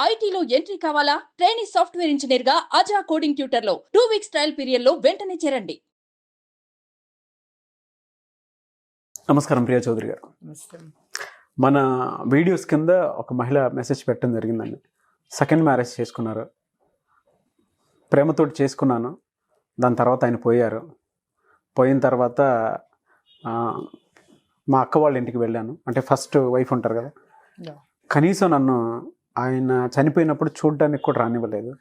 ఐటీలో ఎంట్రీ కావాలా? Trainee software engineer గా అజా కోడింగ్ ట్యూటర్ లో 2 వీక్స్ ట్రయల్ పీరియడ్ లో వెంటనే చేరండి. నమస్కారం ప్రియా చౌదరి గారు. మన వీడియోస్ కింద ఒక మహిళ మెసేజ్ పెట్టడం జరిగిందండి. సెకండ్ మ్యారేజ్ చేసుకున్నారు, ప్రేమతోటి చేసుకున్నాను, దాని తర్వాత ఆయన పోయారు. పోయిన తర్వాత మా అక్క వాళ్ళ ఇంటికి వెళ్ళాను. అంటే ఫస్ట్ వైఫ్ ఉంటారు కదా, కనీసం నన్ను ఆయన చనిపోయినప్పుడు చూడడానికి కూడా రానివ్వలేదు.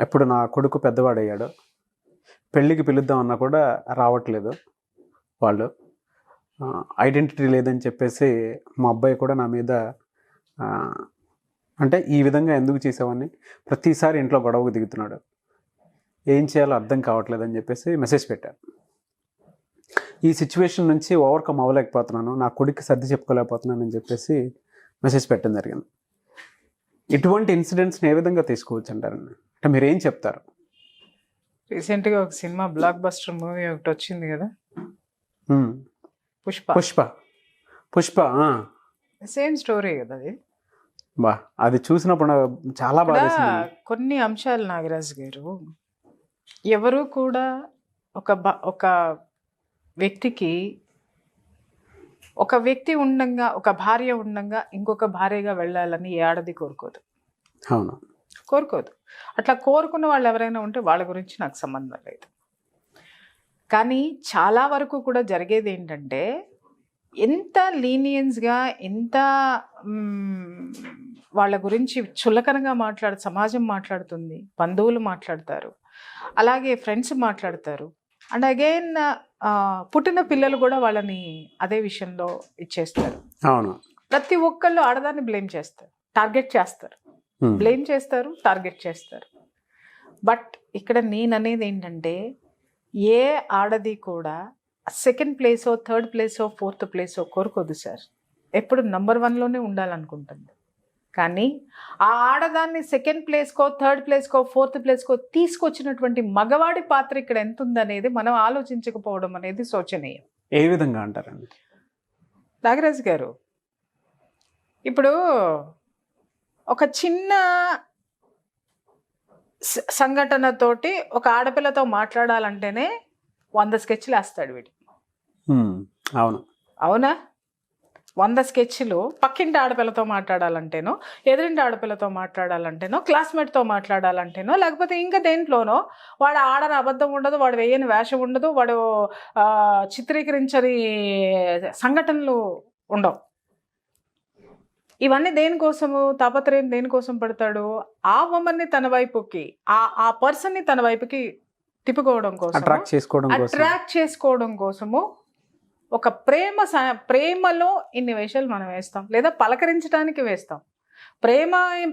ఎప్పుడు నా కొడుకు పెద్దవాడయ్యాడు, పెళ్ళికి పిలుద్దామన్నా కూడా రావట్లేదు వాళ్ళు. ఐడెంటిటీ లేదని చెప్పేసి మా అబ్బాయి కూడా నా మీద అంటే ఈ విధంగా ఎందుకు చేసావని ప్రతిసారి ఇంట్లో గొడవకు దిగుతున్నాడు. ఏం చేయాలో అర్థం కావట్లేదని చెప్పేసి మెసేజ్ పెట్టాను. ఈ సిచ్యువేషన్ నుంచి ఓవర్కమ్ అవ్వలేకపోతున్నాను, నా కొడుకు సర్ది చెప్పుకోలేకపోతున్నాను అని చెప్పేసి మెసేజ్ పెట్టడం జరిగింది. ఇటువంటి ఇన్సిడెంట్స్ని ఏ విధంగా తీసుకోవచ్చు అంటారండి? అంటే మీరు ఏం చెప్తారు? రీసెంట్గా ఒక సినిమా బ్లాక్ బస్టర్ మూవీ ఒకటి వచ్చింది కదా, పుష్ప సేమ్ స్టోరీ కదా అది. అది చూసినప్పుడు చాలా బాగా కొన్ని అంశాలు నాగరాజ్ గారు, ఎవరు కూడా ఒక వ్యక్తికి ఒక వ్యక్తి ఉండంగా, ఒక భార్య ఉండంగా ఇంకొక భార్యగా వెళ్ళాలని ఏ ఆడది కోరుకోదు. అవును, కోరుకోదు. అట్లా కోరుకున్న వాళ్ళు ఎవరైనా ఉంటే వాళ్ళ గురించి నాకు సంబంధం లేదు. కానీ చాలా వరకు కూడా జరిగేది ఏంటంటే, ఎంత లీనియన్స్గా, ఎంత వాళ్ళ గురించి చులకనగా సమాజం మాట్లాడుతుంది, బంధువులు మాట్లాడతారు, అలాగే ఫ్రెండ్స్ మాట్లాడతారు. అండ్ అగైన్ పుట్టిన పిల్లలు కూడా వాళ్ళని అదే విషయంలో ఇచ్చేస్తారు. అవును, ప్రతి ఒక్కళ్ళు ఆడదాన్ని బ్లేమ్ చేస్తారు, టార్గెట్ చేస్తారు, బ్లేమ్ చేస్తారు, టార్గెట్ చేస్తారు. బట్ ఇక్కడ నేను అనేది ఏంటంటే, ఏ ఆడది కూడా సెకండ్ ప్లేసో, థర్డ్ ప్లేసో, ఫోర్త్ ప్లేసో కోరుకోదు సార్. ఎప్పుడు నెంబర్ 1లోనే ఉండాలనుకుంటుంది. కానీ ఆ ఆడదాన్ని సెకండ్ ప్లేస్కో, థర్డ్ ప్లేస్కో, ఫోర్త్ ప్లేస్కో తీసుకొచ్చినటువంటి మగవాడి పాత్ర ఇక్కడ ఎంత ఉందనేది మనం ఆలోచించకపోవడం అనేది శోచనీయం. ఏ విధంగా అంటారండి నాగరాజ్ గారు? ఇప్పుడు ఒక చిన్న సంఘటనతోటి ఒక ఆడపిల్లతో మాట్లాడాలంటేనే 100 స్కెచ్లు వేస్తాడు వీడు. అవును, అవునా? 100 స్కెచ్లు పక్కింటి ఆడపిల్లతో మాట్లాడాలంటేనో, ఎదురింటి ఆడపిల్లతో మాట్లాడాలంటేనో, క్లాస్మేట్తో మాట్లాడాలంటేనో, లేకపోతే ఇంకా దేంట్లోనో వాడు ఆడని అబద్ధం ఉండదు, వాడు వేయని వేషం ఉండదు, వాడు చిత్రీకరించని సంఘటనలు ఉండవు. ఇవన్నీ దేనికోసము తాపత్రయం దేనికోసం పడతాడు? ఆ ఉమెన్ని తన వైపుకి, ఆ పర్సన్ని తన వైపుకి తిప్పుకోవడం కోసం, అట్రాక్ట్ చేసుకోవడం కోసము. ఒక ప్రేమలో ఇన్ని వేషాలు మనం వేస్తాం, లేదా పలకరించడానికి వేస్తాం.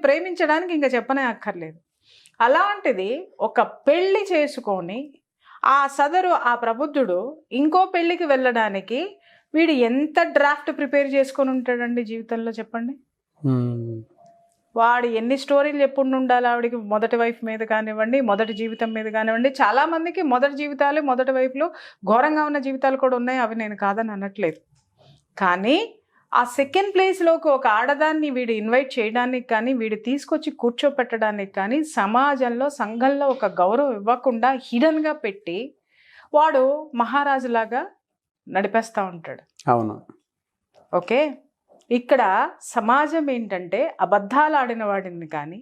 ప్రేమించడానికి ఇంకా చెప్పనే అక్కర్లేదు. అలాంటిది ఒక పెళ్లి చేసుకొని ఆ ప్రబుద్ధుడు ఇంకో పెళ్లికి వెళ్ళడానికి వీడు ఎంత డ్రాఫ్ట్ ప్రిపేర్ చేసుకొని ఉంటాడండి జీవితంలో, చెప్పండి. వాడు ఎన్ని స్టోరీలు చెప్పుండి ఉండాలి ఆవిడికి, మొదటి వైఫ్ మీద కానివ్వండి, మొదటి జీవితం మీద కానివ్వండి. చాలామందికి మొదటి జీవితాలు, మొదటి వైఫ్లు ఘోరంగా ఉన్న జీవితాలు కూడా ఉన్నాయి, అవి నేను కాదని అనట్లేదు. కానీ ఆ సెకండ్ ప్లేస్లోకి ఒక ఆడదాన్ని వీడు ఇన్వైట్ చేయడానికి కానీ, వీడు తీసుకొచ్చి కూర్చోపెట్టడానికి కానీ, సమాజంలో, సంఘంలో ఒక గౌరవం ఇవ్వకుండా హిడన్గా పెట్టి వాడు మహారాజులాగా నడిపేస్తూ ఉంటాడు. అవును, ఓకే. ఇక్కడ సమాజం ఏంటంటే, అబద్ధాలు ఆడిన వాడిని కానీ,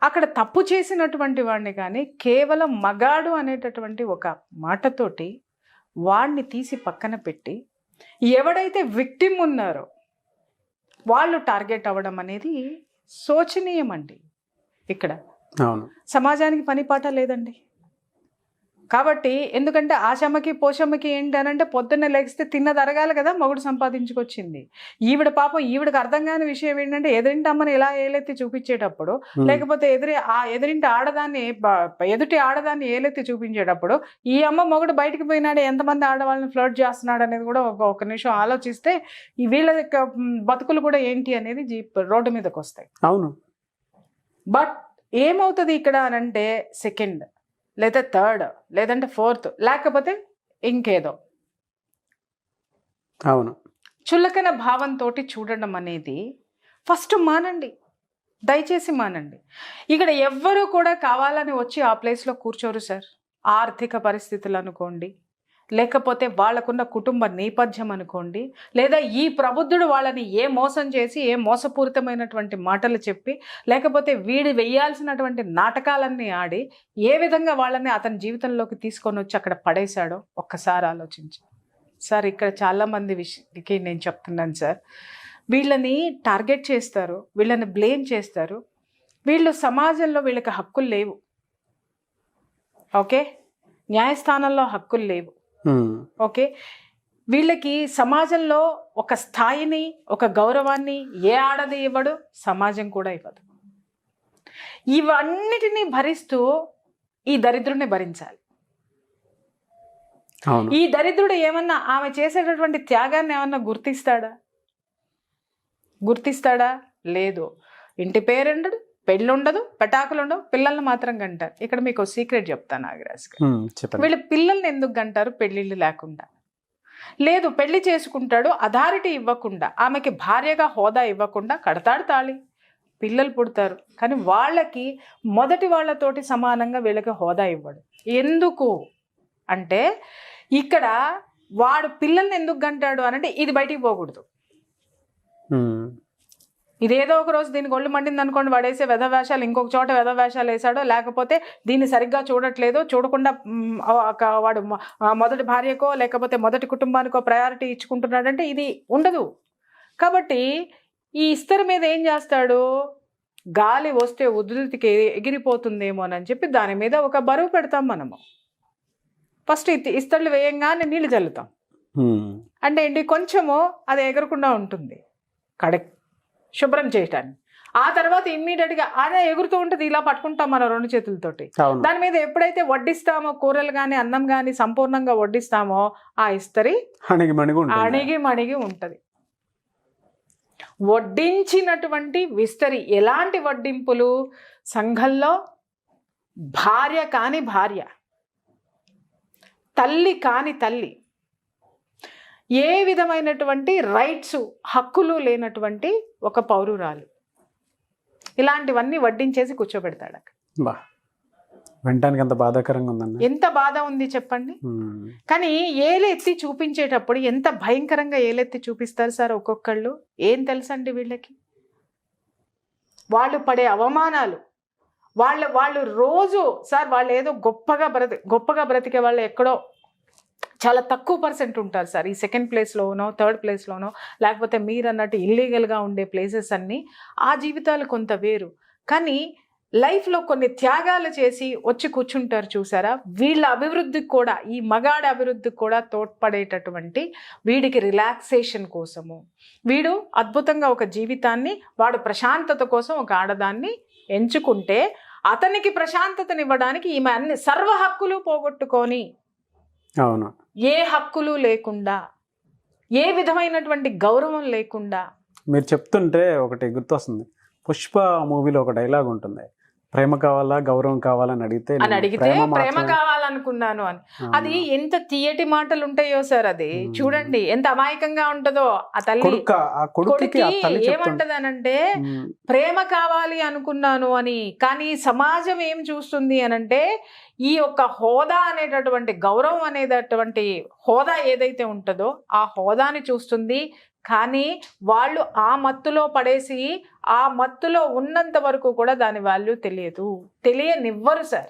అక్కడ తప్పు చేసినటువంటి వాడిని కానీ, కేవలం మగాడు అనేటటువంటి ఒక మాటతోటి వాడిని తీసి పక్కన పెట్టి, ఎవడైతే విక్టిమ్ ఉన్నారో వాళ్ళు టార్గెట్ అవ్వడం అనేది శోచనీయం అండి. ఇక్కడ సమాజానికి పని పాట లేదండి. కాబట్టి ఎందుకంటే ఆశమ్మకి పోషమ్మకి ఏంటి అని అంటే, పొద్దున్నే లేగిస్తే తిన్నది అరగాలి కదా, మొగుడు సంపాదించుకొచ్చింది. ఈవిడ పాపం, ఈవిడకి అర్థం కాని విషయం ఏంటంటే, ఎదురింటి అమ్మని ఇలా ఏలెత్తి చూపించేటప్పుడు, లేకపోతే ఎదురింటి ఆడదాన్ని, ఎదుటి ఆడదాన్ని ఏలెత్తి చూపించేటప్పుడు, ఈ అమ్మ మొగుడు బయటకు పోయినాడు, ఎంతమంది ఆడవాళ్ళని ఫ్లర్ట్ చేస్తున్నాడు అనేది కూడా ఒక నిమిషం ఆలోచిస్తే ఈ వీళ్ళ యొక్క బతుకులు కూడా ఏంటి అనేది రోడ్డు మీదకి వస్తాయి. అవును. బట్ ఏమవుతుంది ఇక్కడ అనంటే, సెకండ్ లేదా థర్డ్ లేదంటే ఫోర్త్, లేకపోతే ఇంకేదో అవును చులకన భావంతో చూడడం అనేది ఫస్ట్ మానండి. దయచేసి మానండి. ఇక్కడ ఎవ్వరూ కూడా కావాలని వచ్చి ఆ ప్లేస్లో కూర్చోరు సార్. ఆర్థిక పరిస్థితులు అనుకోండి, లేకపోతే వాళ్ళకున్న కుటుంబ నేపథ్యం అనుకోండి, లేదా ఈ ప్రబుద్ధుడు వాళ్ళని ఏ మోసం చేసి ఏ మోసపూరితమైనటువంటి మాటలు చెప్పి, లేకపోతే వీడు వేయాల్సినటువంటి నాటకాలన్నీ ఆడి ఏ విధంగా వాళ్ళని అతని జీవితంలోకి తీసుకొని వచ్చి అక్కడ పడేశాడో ఒక్కసారి ఆలోచించి. సార్ ఇక్కడ చాలామంది విషయానికి నేను చెప్తున్నాను సార్, వీళ్ళని టార్గెట్ చేస్తారు, వీళ్ళని బ్లేమ్ చేస్తారు. వీళ్ళు సమాజంలో వీళ్ళకి హక్కులు లేవు. ఓకే, న్యాయస్థానంలో హక్కులు లేవు. ఓకే, వీళ్ళకి సమాజంలో ఒక స్థాయిని, ఒక గౌరవాన్ని ఏ ఆడది ఇవ్వడు, సమాజం కూడా ఇవ్వదు. ఇవన్నిటినీ భరిస్తూ ఈ దరిద్రుడిని భరించాలి. ఈ దరిద్రుడు ఏమన్నా ఆమె చేసేటటువంటి త్యాగాన్ని ఏమన్నా గుర్తిస్తాడా? లేదు. ఇంటి పేరుండడు, పెళ్ళి ఉండదు, పెటాకులు ఉండవు, పిల్లల్ని మాత్రం గంటారు. ఇక్కడ మీకు సీక్రెట్ చెప్తాను నాగరాజ్ గారు. వీళ్ళు పిల్లల్ని ఎందుకు గంటారు? పెళ్ళిళ్ళు లేకుండా. లేదు, పెళ్లి చేసుకుంటాడు, అథారిటీ ఇవ్వకుండా, ఆమెకి భార్యగా హోదా ఇవ్వకుండా కడతాడు తాళి, పిల్లలు పుడతారు. కానీ వాళ్ళకి మొదటి వాళ్ళతోటి సమానంగా వీళ్ళకి హోదా ఇవ్వడు. ఎందుకు అంటే ఇక్కడ వాడు పిల్లల్ని ఎందుకు గంటాడు అనంటే ఇది బయటికి పోకూడదు. ఇదేదో ఒక రోజు దీనికి ఒళ్ళు మండింది అనుకోండి, వాడేసే వెధవేషాలు ఇంకొక చోట వెధవేషాలు వేసాడో, లేకపోతే దీన్ని సరిగ్గా చూడట్లేదో, చూడకుండా వాడు మొదటి భార్యకో లేకపోతే మొదటి కుటుంబానికో ప్రయారిటీ ఇచ్చుకుంటున్నాడంటే ఇది ఉండదు. కాబట్టి ఈ ఇస్తరి మీద ఏం చేస్తాడు, గాలి వస్తే ఉధృతికి ఎగిరిపోతుందేమోనని చెప్పి దాని మీద ఒక బరువు పెడతాం మనము. ఫస్ట్ ఇస్తర్లు వేయంగానే నీళ్ళు చల్లుతాం. అంటే ఏంటి, కొంచెము అది ఎగరకుండా ఉంటుంది శుభ్రం చేయటానికి. ఆ తర్వాత ఇమ్మీడియట్గా అదే ఎగురుతూ ఉంటుంది, ఇలా పట్టుకుంటాం మనం 2 చేతులతోటి. దాని మీద ఎప్పుడైతే వడ్డిస్తామో, కూరలు కానీ అన్నం కానీ సంపూర్ణంగా వడ్డిస్తామో ఆ ఇస్తరి అణిగి మణిగి ఉంటుంది. వడ్డించినటువంటి విస్తరి. ఎలాంటి వడ్డింపులు? సంఘంలో భార్య కాని భార్య, తల్లి కాని తల్లి, ఏ విధమైనటువంటి రైట్స్, హక్కులు లేనటువంటి ఒక పౌరురాలు, ఇలాంటివన్నీ వడ్డించేసి కూర్చోబెడతాడు అక్కడ. వినటానికి ఎంత బాధాకరంగా ఉందండి. ఎంత బాధ ఉంది చెప్పండి. కానీ ఏలెత్తి చూపించేటప్పుడు ఎంత భయంకరంగా ఏలెత్తి చూపిస్తారు సార్ ఒక్కొక్కళ్ళు. ఏం తెలుసండి వీళ్ళకి, వాళ్ళు పడే అవమానాలు, వాళ్ళు రోజు సార్ వాళ్ళు ఏదో గొప్పగా బ్రతికే వాళ్ళు ఎక్కడో చాలా తక్కువ పర్సెంట్ ఉంటారు సార్. ఈ 2nd ప్లేస్లోనో 3rd ప్లేస్లోనో, లేకపోతే మీరు అన్నట్టు ఇల్లీగల్గా ఉండే ప్లేసెస్ అన్నీ, ఆ జీవితాలు కొంత వేరు. కానీ లైఫ్లో కొన్ని త్యాగాలు చేసి వచ్చి కూర్చుంటారు చూసారా, వీళ్ళ అభివృద్ధికి కూడా, ఈ మగాడి అభివృద్ధికి కూడా తోడ్పడేటటువంటి, వీడికి రిలాక్సేషన్ కోసము, వీడు అద్భుతంగా ఒక జీవితాన్ని, వాడు ప్రశాంతత కోసం ఒక ఆడదాన్ని ఎంచుకుంటే, అతనికి ప్రశాంతతనివ్వడానికి ఈమె అన్ని సర్వ హక్కులు పోగొట్టుకొని, అవును, ఏ హక్కులు లేకుండా, ఏ విధమైనటువంటి గౌరవం లేకుండా. మీరు చెప్తుంటే ఒకటి గుర్తొస్తుంది, పుష్ప మూవీలో ఒక డైలాగ్ ఉంటుంది, ప్రేమ కావాలా గౌరవం కావాలని అడిగితే ప్రేమ కావాలనుకున్నాను అని. అది ఎంత తీయటి మాటలు ఉంటాయో సార్. అది చూడండి ఎంత అమాయకంగా ఉంటుందో. ఆ తల్లి కొడుక్కి ఏమంటదనంటే ప్రేమ కావాలి అనుకున్నాను అని. కానీ సమాజం ఏం చూస్తుంది అనంటే, ఈ యొక్క హోదా అనేటటువంటి, గౌరవం అనేటటువంటి హోదా ఏదైతే ఉంటుందో ఆ హోదాని చూస్తుంది. కానీ వాళ్ళు ఆ మత్తులో పడేసి, ఆ మత్తులో ఉన్నంత వరకు కూడా దాని వాల్యూ తెలియనివ్వరు సార్.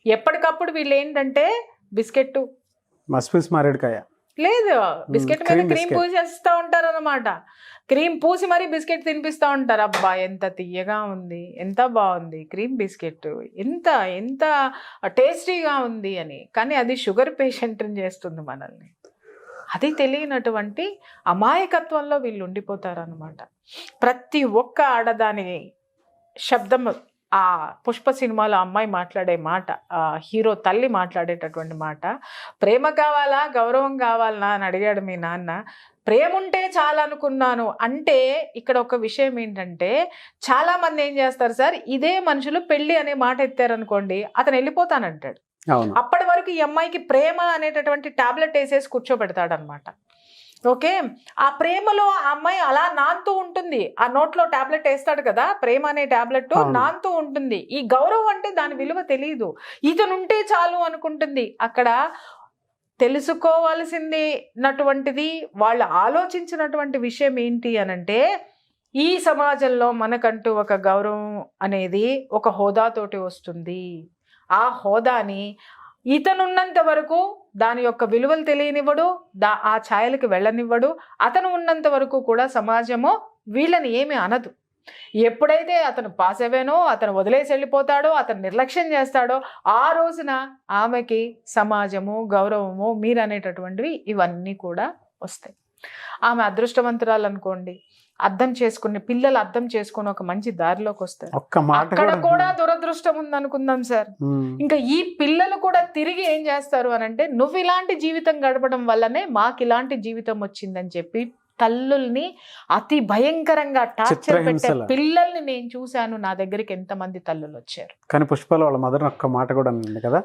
ఎప్పటికప్పుడు వీళ్ళు ఏంటంటే బిస్కెట్ మారేడుకాయ లేదు, బిస్కెట్ మీద క్రీమ్ పూసేస్తూ ఉంటారు అనమాట. క్రీమ్ పూసి మరీ బిస్కెట్ తినిపిస్తూ ఉంటారు. అబ్బా ఎంత తీయగా ఉంది, ఎంత బాగుంది క్రీమ్ బిస్కెట్, ఎంత టేస్టీగా ఉంది అని. కానీ అది షుగర్ పేషెంట్ని చేస్తుంది మనల్ని. అది తెలియనటువంటి అమాయకత్వంలో వీళ్ళు ఉండిపోతారు అనమాట. ప్రతి ఒక్క ఆడదాని శబ్దం, ఆ పుష్ప సినిమాలో అమ్మాయి మాట్లాడే మాట, ఆ హీరో తల్లి మాట్లాడేటటువంటి మాట, ప్రేమ కావాలా గౌరవం కావాలా అని అడిగాడు మీ నాన్న. ప్రేమ ఉంటే చాలనుకున్నాను అంటే, ఇక్కడ ఒక విషయం ఏంటంటే, చాలామంది ఏం చేస్తారు సార్, ఇదే మనుషులు పెళ్ళి అనే మాట ఎత్తారనుకోండి, అతను వెళ్ళిపోతానంటాడు. అప్పటి వరకు ఈ అమ్మాయికి ప్రేమ అనేటటువంటి టాబ్లెట్ వేసేసి కూర్చోబెడతాడు అనమాట. ఓకే, ఆ ప్రేమలో ఆ అమ్మాయి అలా నానుతూ ఉంటుంది. ఆ నోట్లో టాబ్లెట్ వేస్తాడు కదా, ప్రేమ అనే టాబ్లెట్ అవును. నానుతూ ఉంటుంది. ఈ గౌరవం అంటే దాని విలువ తెలియదు. ఇతనుంటే చాలు అనుకుంటుంది. అక్కడ తెలుసుకోవాల్సిందినటువంటిది, వాళ్ళు ఆలోచించినటువంటి విషయం ఏంటి అనంటే, ఈ సమాజంలో మనకంటూ ఒక గౌరవం అనేది ఒక హోదాతోటి వస్తుంది. ఆ హోదాని ఇతనున్నంత వరకు దాని యొక్క విలువలు తెలియనివ్వడు, ఆ ఛాయలకు వెళ్ళనివ్వడు. అతను ఉన్నంత వరకు కూడా సమాజము వీళ్ళని ఏమి అనదు. ఎప్పుడైతే అతను పాస్ అయ్యానో, అతను వదిలేసి వెళ్ళిపోతాడో, అతను నిర్లక్ష్యం చేస్తాడో, ఆ రోజున ఆమెకి సమాజము, గౌరవము, మీరనేటటువంటివి ఇవన్నీ కూడా వస్తాయి. ఆమె అదృష్టవంతురాలు అనుకోండి, అర్థం చేసుకుని పిల్లలు అర్థం చేసుకుని ఒక మంచి దారిలోకి వస్తారు. అక్కడ కూడా దురదృష్టం ఉంది అనుకుందాం సార్. ఇంకా ఈ పిల్లలు కూడా తిరిగి ఏం చేస్తారు అనంటే, నువ్వు ఇలాంటి జీవితం గడపడం వల్లనే మాకు ఇలాంటి జీవితం వచ్చిందని చెప్పి తల్లుల్ని అతి భయంకరంగా టార్చర్ పెట్టే పిల్లల్ని నేను చూశాను. నా దగ్గరికి ఎంతమంది తల్లులు వచ్చారు. కానీ పుష్పలో వాళ్ళ మదర్ ఒక్క మాట కూడా ఉంది కదా,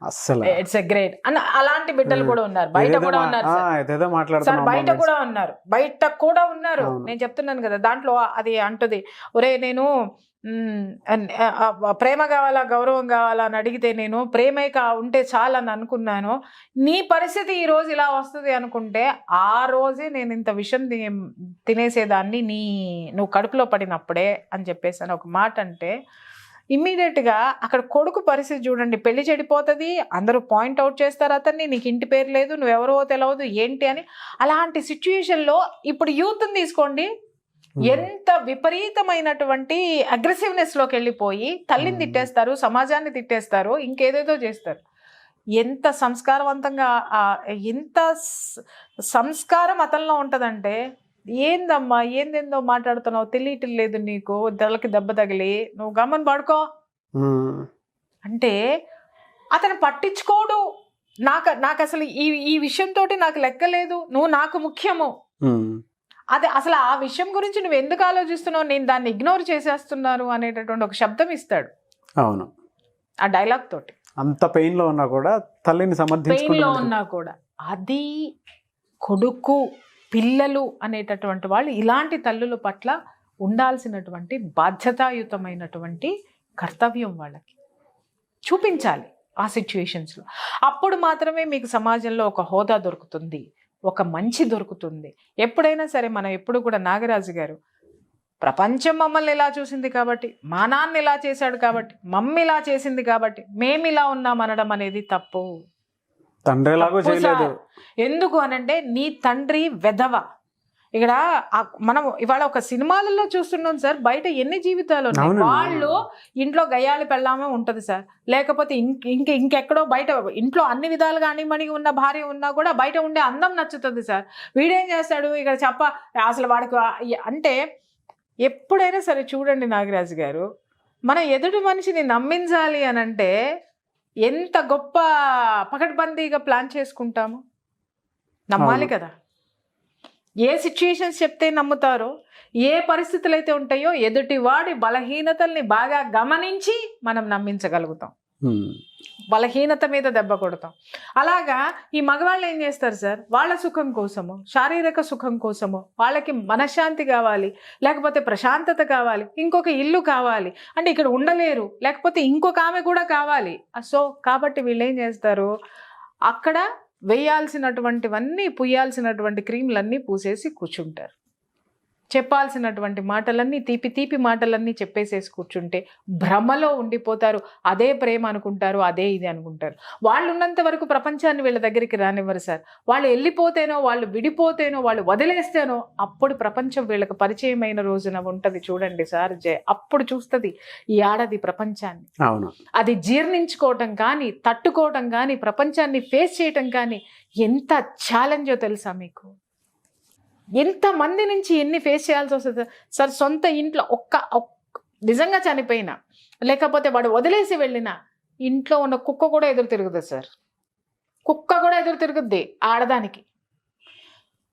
అసలు ఇట్స్ ఎ గ్రేట్ అన్న. అలాంటి బిడ్డలు కూడా ఉన్నారు, బయట కూడా ఉన్నారు సార్, బయట కూడా ఉన్నారు, బయట కూడా ఉన్నారు. నేను చెప్తున్నాను కదా, దాంట్లో అది అంటది, ఒరే నేను ప్రేమ కావాలా, గౌరవం కావాలా అని అడిగితే నేను ప్రేమే ఉంటే చాలని అనుకున్నాను. నీ పరిస్థితి ఈ రోజు ఇలా వస్తుంది అనుకుంటే ఆ రోజే నేను ఇంత విషం తినేసేదాన్ని నువ్వు కడుపులో పడినప్పుడే అని చెప్పేసి అని ఒక మాట అంటే, ఇమ్మీడియట్గా అక్కడ కొడుకు పరిస్థితి చూడండి. పెళ్లి చెడిపోతుంది, అందరూ పాయింట్అవుట్ చేస్తారు అతన్ని, నీకు ఇంటి పేరు లేదు, నువ్వెవరో తెలియదు ఏంటి అని. అలాంటి సిచ్యుయేషన్లో ఇప్పుడు యూత్ని తీసుకోండి, ఎంత విపరీతమైనటువంటి అగ్రెసివ్నెస్లోకి వెళ్ళిపోయి తల్లిని తిట్టేస్తారు, సమాజాన్ని తిట్టేస్తారు, ఇంకేదేదో చేస్తారు. ఎంత సంస్కారవంతంగా, ఎంత సంస్కారం అతనిలో ఉంటుందంటే, ఏందమ్మా ఏందేందో మాట్లాడుతున్నావు, తెలియటం లేదు నీకు, తలకి దెబ్బ తగిలి నువ్వు గమ్మని పడుకో అంటే అతను పట్టించుకోడు. నాకు అసలు ఈ విషయంతో నాకు లెక్కలేదు, నువ్వు నాకు ముఖ్యము. అదే అసలు ఆ విషయం గురించి నువ్వు ఎందుకు ఆలోచిస్తున్నావు, నేను దాన్ని ఇగ్నోర్ చేసేస్తున్నాను అనేటటువంటి ఒక శబ్దం ఇస్తాడు. అవును, ఆ డైలాగ్ తోటి. అంత పెయిన్ లో ఉన్నా కూడా తల్లిని సమర్థించుకుంటూ ఉన్నా కూడా అది కొడుకు పిల్లలు అనేటటువంటి వాళ్ళు ఇలాంటి తల్లుల పట్ల ఉండాల్సినటువంటి బాధ్యతాయుతమైనటువంటి కర్తవ్యం వాళ్ళకి చూపించాలి ఆ సిచ్యువేషన్స్లో. అప్పుడు మాత్రమే మీకు సమాజంలో ఒక హోదా దొరుకుతుంది, ఒక మంచి దొరుకుతుంది. ఎప్పుడైనా సరే మనం ఎప్పుడు కూడా నాగరాజు గారు, ప్రపంచం మమ్మల్ని ఇలా చూసింది కాబట్టి, మా నాన్న ఇలా చేశాడు కాబట్టి, మమ్మీ ఇలా చేసింది కాబట్టి మేము ఇలా ఉన్నామనడం అనేది తప్పు. ఎందుకు అనంటే నీ తండ్రి వెధవ. ఇక్కడ మనం ఇవాళ ఒక సినిమాలలో చూస్తున్నాం సార్, బయట ఎన్ని జీవితాలు ఉన్నాయి. వాళ్ళు ఇంట్లో గయ్యాళి పెళ్ళామే ఉంటది సార్, లేకపోతే ఇంకెక్కడో బయట ఇంట్లో అన్ని విధాలుగా అణిమణిగి ఉన్న భార్య ఉన్నా కూడా బయట ఉండే అందం నచ్చుతుంది సార్. వీడేం చేస్తాడు ఇక్కడ అసలు వాడికి అంటే ఎప్పుడైనా సరే చూడండి నాగరాజు గారు, మనం ఎదుటి మనిషిని నమ్మించాలి అనంటే ఎంత గొప్ప పకడ్బందీగా ప్లాన్ చేసుకుంటాము. నమ్మాలి కదా, ఏ సిచ్యుయేషన్స్ చెప్తే నమ్ముతారో, ఏ పరిస్థితులు అయితే ఉంటాయో ఎదుటి వాడి బలహీనతల్ని బాగా గమనించి మనం నమ్మించగలుగుతాం, బలహీనత మీద దెబ్బ కొడతాం. అలాగా ఈ మగవాళ్ళు ఏం చేస్తారు సార్, వాళ్ళ సుఖం కోసము, శారీరక సుఖం కోసము, వాళ్ళకి మనశ్శాంతి కావాలి, లేకపోతే ప్రశాంతత కావాలి, ఇంకొక ఇల్లు కావాలి అంటే ఇక్కడ ఉండలేరు, లేకపోతే ఇంకొక ఆమె కూడా కావాలి. సో కాబట్టి వీళ్ళు ఏం చేస్తారు, అక్కడ వేయాల్సినటువంటివన్నీ పుయ్యాల్సినటువంటి క్రీములన్నీ పూసేసి కూర్చుంటారు. చెప్పాల్సినటువంటి మాటలన్నీ తీపి మాటలన్నీ చెప్పేసేసి కూర్చుంటే భ్రమలో ఉండిపోతారు. అదే ప్రేమ అనుకుంటారు, అదే ఇది అనుకుంటారు. వాళ్ళు ఉన్నంత వరకు ప్రపంచాన్ని వీళ్ళ దగ్గరికి రానివ్వరు సార్. వాళ్ళు వెళ్ళిపోతేనో, వాళ్ళు విడిపోతేనో, వాళ్ళు వదిలేస్తేనో అప్పుడు ప్రపంచం వీళ్ళకి పరిచయమైన రోజున ఉంటుంది చూడండి సార్, అప్పుడు చూస్తుంది ఈ ఆడది ప్రపంచాన్ని. అది జీర్ణించుకోవటం కానీ, తట్టుకోవటం కానీ, ప్రపంచాన్ని ఫేస్ చేయటం కానీ ఎంత ఛాలెంజో తెలుసా మీకు? ఎంతమంది నుంచి ఎన్ని ఫేస్ చేయాల్సి వస్తుంది సార్. సొంత ఇంట్లో ఒక్క నిజంగా చనిపోయినా, లేకపోతే వాడు వదిలేసి వెళ్ళినా ఇంట్లో ఉన్న కుక్క కూడా ఎదురు తిరుగుతుంది సార్. కుక్క కూడా ఎదురు తిరుగుద్ది ఆడదానికి.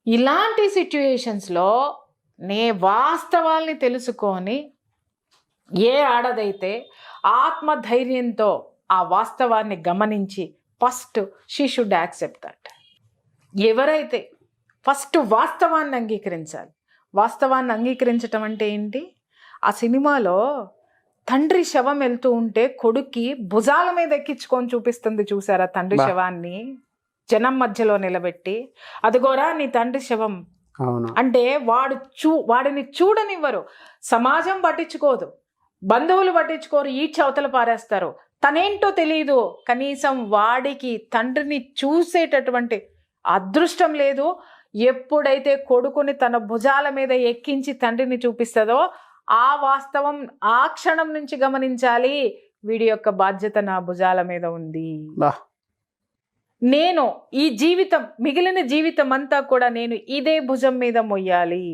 ఇలాంటి సిచ్యుయేషన్స్లో వాస్తవాల్ని తెలుసుకొని ఏ ఆడదైతే ఆత్మధైర్యంతో ఆ వాస్తవాన్ని గమనించి first she should accept that. ఎవరైతే ఫస్ట్ వాస్తవాన్ని అంగీకరించాలి. వాస్తవాన్ని అంగీకరించటం అంటే ఏంటి? ఆ సినిమాలో తండ్రి శవం వెళ్తూ ఉంటే కొడుక్కి భుజాల మీద ఎక్కించుకొని చూపిస్తుంది చూసారా తండ్రి శవాన్ని జనం మధ్యలో నిలబెట్టి, అదిగోరా నీ తండ్రి శవం. అంటే వాడిని చూడనివ్వరు, సమాజం పట్టించుకోదు, బంధువులు పట్టించుకోరు, ఈడ్చి అవతల పారేస్తారు. తనేంటో తెలియదు, కనీసం వాడికి తండ్రిని చూసేటటువంటి అదృష్టం లేదు. ఎప్పుడైతే కొడుకుని తన భుజాల మీద ఎక్కించి తండ్రిని చూపిస్తుందో ఆ వాస్తవం ఆ క్షణం నుంచి గమనించాలి, వీడి యొక్క బాధ్యత నా భుజాల మీద ఉంది. నేను ఈ జీవితం, మిగిలిన జీవితం అంతా కూడా నేను ఇదే భుజం మీద మొయ్యాలి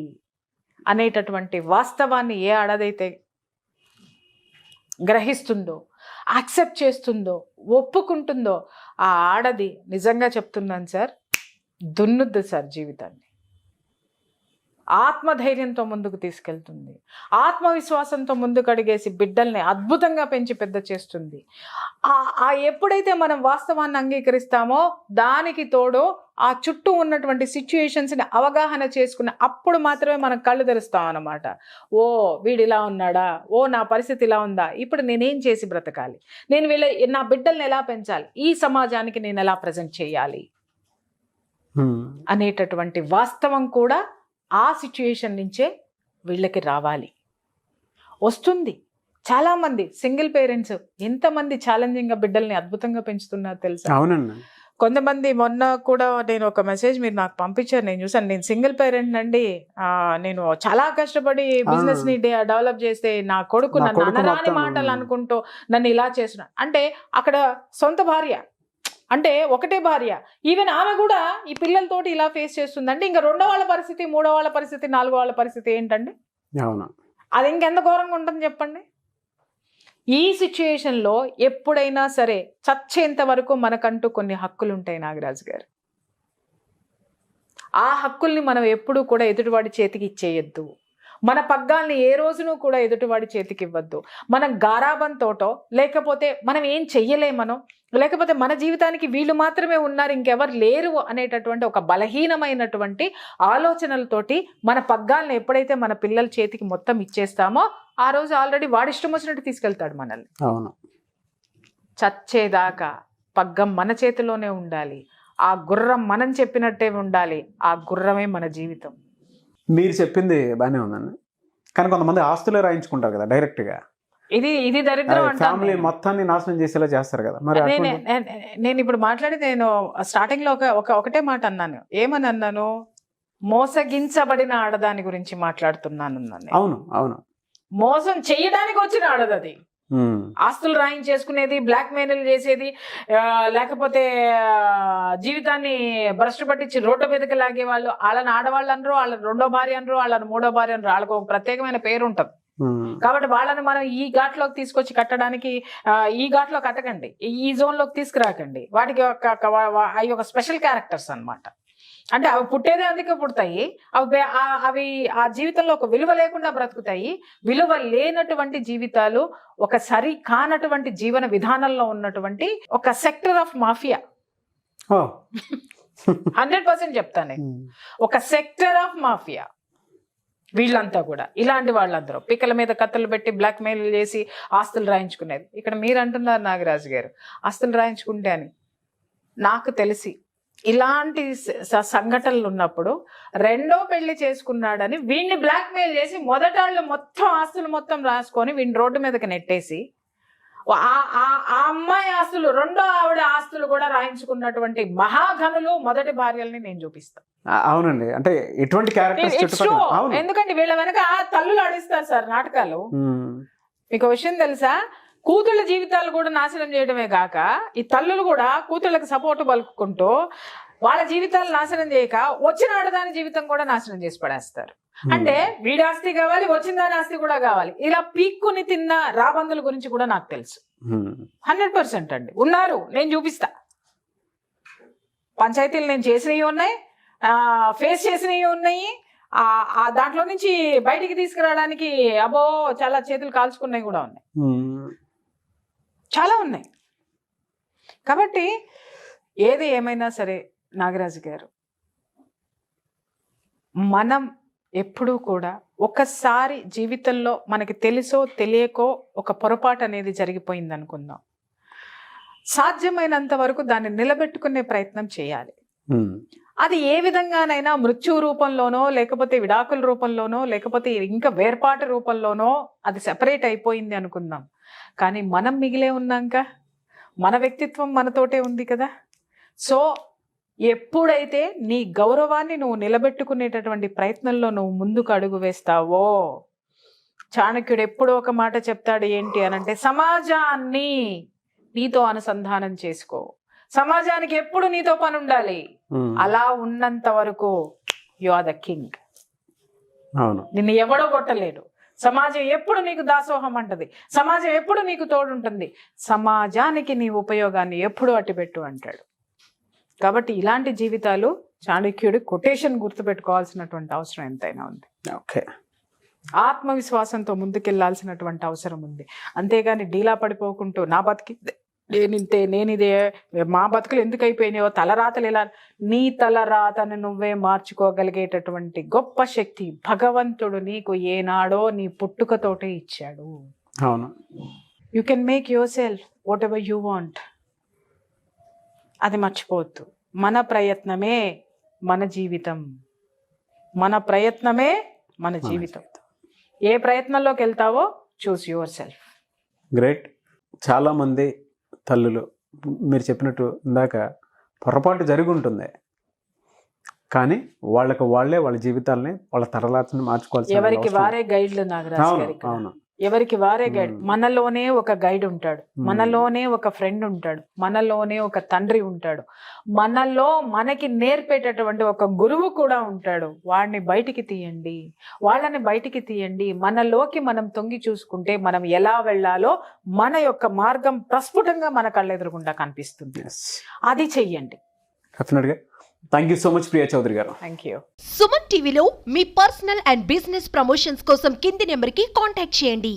అనేటటువంటి వాస్తవాన్ని ఏ ఆడదైతే గ్రహిస్తుందో, యాక్సెప్ట్ చేస్తుందో, ఒప్పుకుంటుందో, ఆ ఆడది నిజంగా చెప్తున్నాను సార్, దున్నుద్దు సార్ జీవితాన్ని. ఆత్మధైర్యంతో ముందుకు తీసుకెళ్తుంది, ఆత్మవిశ్వాసంతో ముందుకు అడిగేసి బిడ్డల్ని అద్భుతంగా పెంచి పెద్ద చేస్తుంది. ఎప్పుడైతే మనం వాస్తవాన్ని అంగీకరిస్తామో దానికి తోడు ఆ చుట్టూ ఉన్నటువంటి సిచ్యుయేషన్స్ని అవగాహన చేసుకున్న అప్పుడు మాత్రమే మనం కళ్ళు తెరుస్తాం అన్నమాట. ఓ వీడిలా ఉన్నాడా, ఓ నా పరిస్థితి ఇలా ఉందా, ఇప్పుడు నేనేం చేసి బ్రతకాలి, నేను నా బిడ్డల్ని ఎలా పెంచాలి, ఈ సమాజానికి నేను ఎలా ప్రజెంట్ చేయాలి అనేటటువంటి వాస్తవం కూడా ఆ సిచ్యుయేషన్ నుంచే వీళ్ళకి రావాలి. వస్తుంది. చాలామంది సింగిల్ పేరెంట్స్ ఎంతమంది ఛాలెంజింగ్గా బిడ్డల్ని అద్భుతంగా పెంచుతున్నారు తెలుసా? అవునండి. కొంతమంది మొన్న కూడా నేను ఒక మెసేజ్ మీరు నాకు పంపించారు, నేను చూసాను. నేను సింగిల్ పేరెంట్ అండి, నేను చాలా కష్టపడి బిజినెస్ ని డెవలప్ చేస్తే నా కొడుకు నన్ను అనరాని మాటలు అనుకుంటూ నన్ను ఇలా చేస్తున్నాడు. అంటే అక్కడ సొంత భార్య, అంటే ఒకటే భార్య, ఈవెన్ ఆమె కూడా ఈ పిల్లలతోటి ఇలా ఫేస్ చేస్తుందంటే ఇంకా రెండో వాళ్ళ పరిస్థితి, మూడో వాళ్ళ పరిస్థితి, నాలుగో వాళ్ళ పరిస్థితి ఏంటండి? అది ఇంకెంత ఘోరంగా ఉంటుంది చెప్పండి. ఈ సిచ్యుయేషన్లో ఎప్పుడైనా సరే చచ్చేంత వరకు మనకంటూ కొన్ని హక్కులు ఉంటాయి నాగరాజు గారు. ఆ హక్కుల్ని మనం ఎప్పుడూ కూడా ఎదుటివాడి చేతికి ఇచ్చేయద్దు. మన పగ్గాల్ని ఏ రోజునూ కూడా ఎదుటివాడి చేతికి ఇవ్వద్దు. మనం గారాబంతోటో, లేకపోతే మనం ఏం చెయ్యలేమనో, లేకపోతే మన జీవితానికి వీళ్ళు మాత్రమే ఉన్నారు ఇంకెవరు లేరు అనేటటువంటి ఒక బలహీనమైనటువంటి ఆలోచనలతోటి మన పగ్గాలను ఎప్పుడైతే మన పిల్లల చేతికి మొత్తం ఇచ్చేస్తామో ఆ రోజు ఆల్రెడీ వాడి ఇష్టం వచ్చినట్టు తీసుకెళ్తాడు మనల్ని. అవును. చచ్చేదాకా పగ్గం మన చేతిలోనే ఉండాలి, ఆ గుర్రం మనం చెప్పినట్టే ఉండాలి, ఆ గుర్రమే మన జీవితం. మీరు చెప్పింది బాగానే ఉందండి, కానీ కొంతమంది ఆస్తులే రాయించుకుంటారు కదా డైరెక్ట్గా. ఇది దరిద్రం. ఫ్యామిలీ మొత్తాన్ని నాశనం చేసేలా చేస్తారు కదా. మరి నేను ఇప్పుడు మాట్లాడి నేను స్టార్టింగ్ లో ఒకటే మాట అన్నాను. ఏమని అన్నాను? మోసగించబడిన ఆడదాని గురించి మాట్లాడుతున్నాను. అవును అవును. మోసం చేయడానికి వచ్చిన ఆడదది. ఆస్తులు రాయించేసుకునేది, బ్లాక్ మెయిల్ చేసేది, లేకపోతే జీవితాన్ని భ్రష్టు పట్టించి రోడ్డు మీదకి లాగే వాళ్ళు, వాళ్ళని ఆడవాళ్ళు అనరు, వాళ్ళని రెండో భార్య అనరు, వాళ్ళని మూడో భార్య అనరు, వాళ్ళకు ఒక ప్రత్యేకమైన పేరు ఉంటుంది. కాబట్టి వాళ్ళని మనం ఈ ఘాట్లోకి తీసుకొచ్చి కట్టడానికి, ఈ ఘాట్లో కట్టకండి, ఈ జోన్ లోకి తీసుకురాకండి. వాటికి అవి ఒక స్పెషల్ క్యారెక్టర్స్ అన్నమాట. అంటే అవి పుట్టేదే అందుకే పుడతాయి, అవి ఆ జీవితంలో ఒక విలువ లేకుండా బ్రతుకుతాయి. విలువ లేనటువంటి జీవితాలు, ఒక సరి కానటువంటి జీవన విధానంలో ఉన్నటువంటి ఒక సెక్టర్ ఆఫ్ మాఫియా. 100% చెప్తాను, ఒక సెక్టర్ ఆఫ్ మాఫియా. వీళ్ళంతా కూడా ఇలాంటి వాళ్ళందరూ పిక్కల మీద కత్తులు పెట్టి బ్లాక్ మెయిల్ చేసి ఆస్తులు రాయించుకునేది. ఇక్కడ మీరు అంటున్నారు నాగరాజు గారు ఆస్తులు రాయించుకుంటే అని. నాకు తెలిసి ఇలాంటి సంఘటనలు ఉన్నప్పుడు రెండో పెళ్లి చేసుకున్నాడని వీడిని బ్లాక్ మెయిల్ చేసి మొదటాళ్ళు మొత్తం ఆస్తులు మొత్తం రాసుకొని వీడిని రోడ్డు మీదకి నెట్టేసి ఆ అమ్మాయి ఆస్తులు, రెండో ఆవిడ ఆస్తులు కూడా రాయించుకున్నటువంటి మహాఘనులు మొదటి భార్యల్ని నేను చూపిస్తాను. అవునండి. అంటే ఎటువంటి క్యారెక్టర్స్, ఎందుకంటే వీళ్ళ వెనక తల్లులు ఆడిస్తారు సార్ నాటకాలు. మీకు విషయం తెలుసా? కూతుళ్ళ జీవితాలు కూడా నాశనం చేయడమే కాక ఈ తల్లులు కూడా కూతుళ్ళకి సపోర్ట్ పలుకుంటూ వాళ్ళ జీవితాలు నాశనం చేయక వచ్చిన ఆడదాని జీవితం కూడా నాశనం చేసి పడేస్తారు. అంటే వీడి ఆస్తి కావాలి, వచ్చిన దాని ఆస్తి కూడా కావాలి. ఇలా పీక్కుని తిన్న రాబందుల గురించి కూడా నాకు తెలుసు. 100% అండి ఉన్నారు. నేను చూపిస్తా. పంచాయతీలు నేను చేసినవి ఉన్నాయి, ఫేస్ చేసినవి ఉన్నాయి. దాంట్లో నుంచి బయటికి తీసుకురావడానికి అబో చాలా చేతులు కాల్చుకున్నవి కూడా ఉన్నాయి, చాలా ఉన్నాయి. కాబట్టి ఏది ఏమైనా సరే నాగరాజు గారు, మనం ఎప్పుడూ కూడా ఒకసారి జీవితంలో మనకి తెలుసో తెలియకో ఒక పొరపాటు అనేది జరిగిపోయింది అనుకుందాం, సాధ్యమైనంత వరకు దాన్ని నిలబెట్టుకునే ప్రయత్నం చేయాలి. అది ఏ విధంగానైనా మృత్యు రూపంలోనో, లేకపోతే విడాకుల రూపంలోనో, లేకపోతే ఇంకా వేర్పాటు రూపంలోనో అది సెపరేట్ అయిపోయింది అనుకుందాం, కానీ మనం మిగిలే ఉన్నాక మన వ్యక్తిత్వం మనతోటే ఉంది కదా. సో ఎప్పుడైతే నీ గౌరవాన్ని నువ్వు నిలబెట్టుకునేటటువంటి ప్రయత్నంలో నువ్వు ముందుకు అడుగు వేస్తావో, చాణక్యుడు ఎప్పుడో ఒక మాట చెప్తాడు, ఏంటి అనంటే సమాజాన్ని నీతో అనుసంధానం చేసుకో. సమాజానికి ఎప్పుడు నీతో పని ఉండాలి. అలా ఉన్నంత వరకు యు ఆర్ ద కింగ్. నిన్ను ఎవడో కొట్టలేడు. సమాజం ఎప్పుడు నీకు దాసోహం అంటది. సమాజం ఎప్పుడు నీకు తోడుంటుంది. సమాజానికి నీ ఉపయోగాన్ని ఎప్పుడు అట్టిపెట్టు అంటాడు. కాబట్టి ఇలాంటి జీవితాలు చాణక్యుడి కొటేషన్ గుర్తుపెట్టుకోవాల్సినటువంటి అవసరం ఎంతైనా ఉంది. ఓకే, ఆత్మవిశ్వాసంతో ముందుకెళ్లాల్సినటువంటి అవసరం ఉంది. అంతేగాని డీలా పడిపోకుంటూ నా బతికి నేనింతే, నేనిదే, మా బతుకులు ఎందుకు అయిపోయినాయో, తలరాతలు ఎలా, నీ తలరాతను నువ్వే మార్చుకోగలిగేటటువంటి గొప్ప శక్తి భగవంతుడు నీకు ఏనాడో నీ పుట్టుకతోటే ఇచ్చాడు. అవును, you can make your self what ever you want. అది మర్చిపోవద్దు. మన ప్రయత్నమే మన జీవితం. మన ప్రయత్నమే మన జీవితం. ఏ ప్రయత్నంలోకి వెళ్తావో చూస్ యువర్ సెల్ఫ్. గ్రేట్. చాలామంది తల్లులు మీరు చెప్పినట్టు ఇందాక పొరపాటు జరిగి ఉంటుంది, కానీ వాళ్ళకి వాళ్ళే వాళ్ళ జీవితాలని వాళ్ళ తరలాతని మార్చుకోవాల్సి. ఎవరికి వారే గైడ్లు నాగరాజు గారు. అవును, ఎవరికి వారే గైడ్. మనలోనే ఒక గైడ్ ఉంటాడు, మనలోనే ఒక ఫ్రెండ్ ఉంటాడు, మనలోనే ఒక తండ్రి ఉంటాడు, మనలో మనకి నేర్పేటటువంటి ఒక గురువు కూడా ఉంటాడు. వాడిని బయటికి తీయండి, వాళ్ళని బయటికి తీయండి. మనలోకి మనం తొంగి చూసుకుంటే మనం ఎలా వెళ్ళాలో మన యొక్క మార్గం ప్రస్ఫుటంగా మన కళ్ళెదురుగుండా కనిపిస్తుంది. అది చెయ్యండి. డెఫినెట్గా. Thank you so much Priya Chaudhary గారు. Thank you. సుమన్ టీవీలో మీ పర్సనల్ అండ్ బిజినెస్ ప్రమోషన్స్ కోసం కింది నెంబర్కి కాంటాక్ట్ చేయండి.